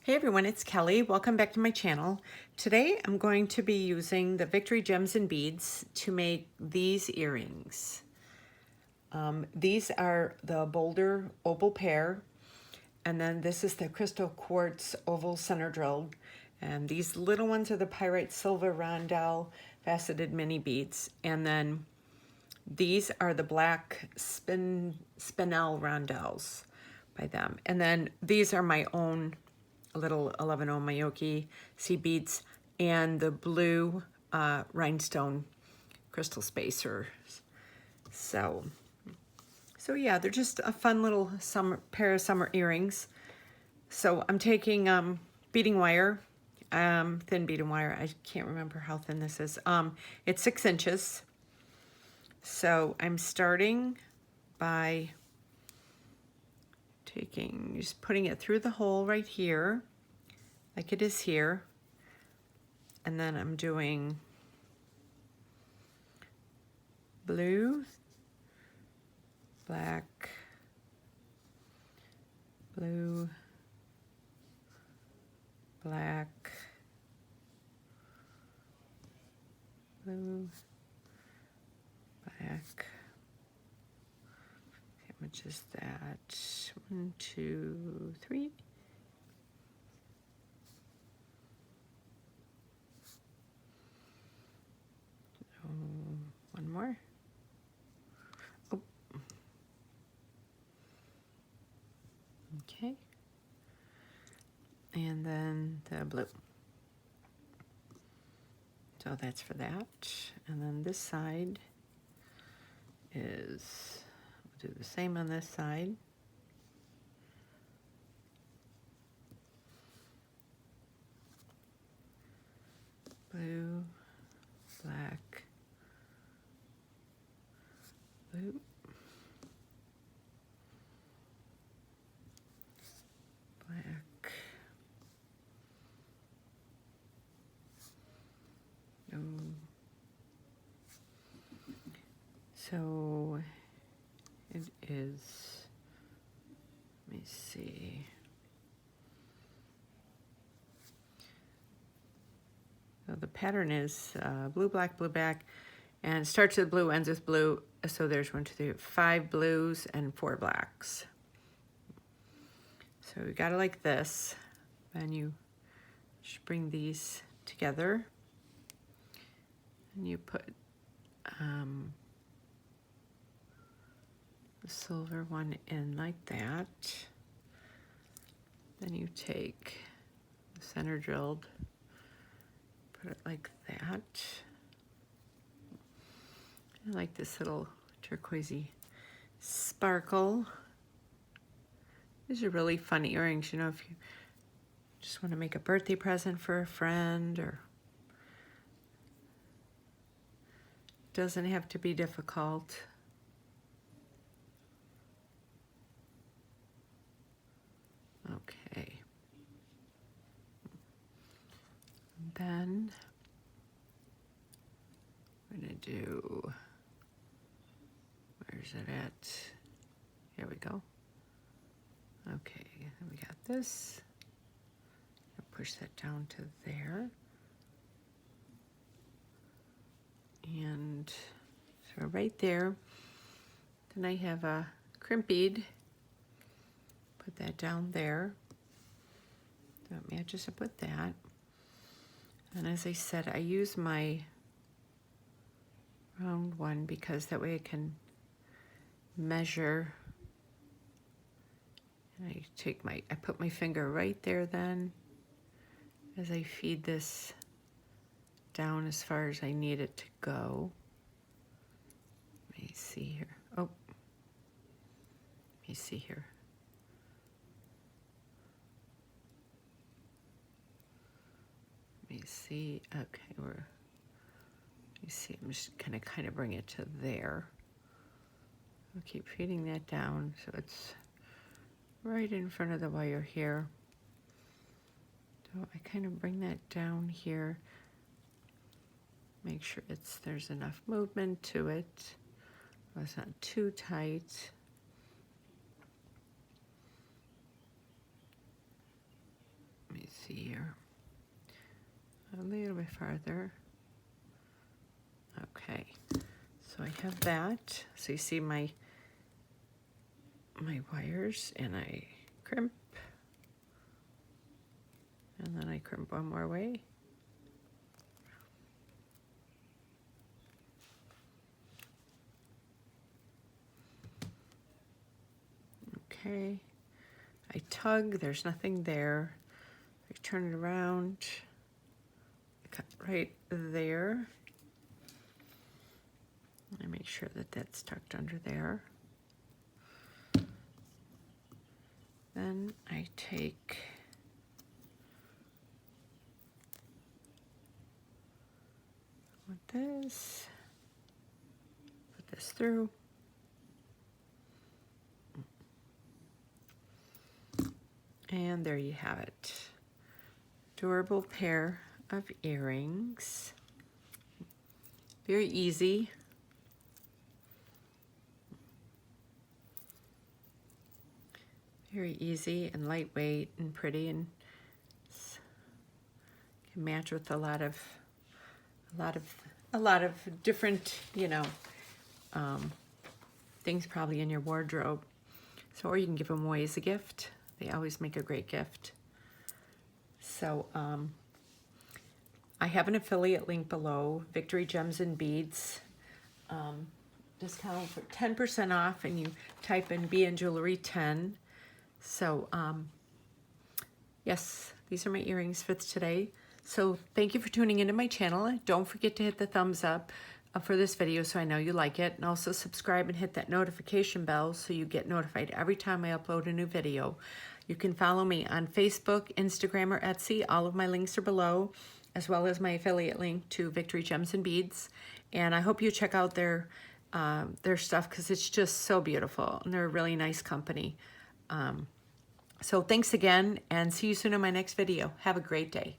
Hey everyone, it's Kelly. Welcome back to my channel. Today I'm going to be using the Victory Gems and Beads to make these earrings. These are the Boulder Oval Pear, and then this is the Crystal Quartz Oval Center Drilled. And these little ones are the Pyrite Silver Rondelle Faceted Mini Beads. And then these are the black Spinel Rondelles by them. And then these are my own little 11 Mayoki seed beads and the blue rhinestone crystal spacers. So yeah, they're just a fun little pair of summer earrings. So I'm taking beading wire, thin beading wire. I can't remember how thin this is. It's 6 inches. So I'm starting by just putting it through the hole right here, like it is here. And then I'm doing blue, black, blue, black, blue, black. How much is that? 1, 2, 3. One more. Oh. Okay. And then the blue. So that's for that. And then this side is, we'll do the same on this side. Blue, black, blue, black, so it is, let me see. So the pattern is blue, black, and it starts with blue, ends with blue. So there's 1, 2, 3, 5 blues and 4 blacks. So we got it like this. And you just bring these together. And you put the silver one in like that. Then you take the center drilled, put it like that. I like this little turquoisey sparkle. These are really fun earrings, you know, if you just want to make a birthday present for a friend, or it doesn't have to be difficult. Okay. And then we're going to do, where's it at? Here we go. Okay, then we got this. I'll push that down to there. And so right there, then I have a crimp bead. Put that down there. So it matches up with that. And as I said, I use my round one because that way I can measure. And I put my finger right there then as I feed this down as far as I need it to go. Let me see here. Oh, let me see here. Let me see. Okay, you see, I'm just gonna kind of bring it to there. I'll keep feeding that down so it's right in front of the wire here. So I kind of bring that down here. Make sure there's enough movement to it. Oh, it's not too tight. Let see here. A little bit farther. Okay, so I have that. So you see my wires, and I crimp, and then I crimp one more way. Okay, I tug, there's nothing there. I turn it around, cut right there. I make sure that that's tucked under there. Then I take this, put this through. And there you have it. Adorable pair of earrings. Very easy. Very easy and lightweight and pretty, and can match with a lot of different, you know, things probably in your wardrobe. So, or you can give them away as a gift. They always make a great gift. So I have an affiliate link below, Victory Gems and Beads. Discount for 10% off, and you type in Be in Jewelry 10. So yes, these are my earrings for today. So thank you for tuning into my channel. Don't forget to hit the thumbs up for this video so I know you like it. And also subscribe and hit that notification bell so you get notified every time I upload a new video. You can follow me on Facebook, Instagram, or Etsy. All of my links are below, as well as my affiliate link to Victory Gems and Beads. And I hope you check out their stuff, because it's just so beautiful, and they're a really nice company. So thanks again, and see you soon in my next video. Have a great day.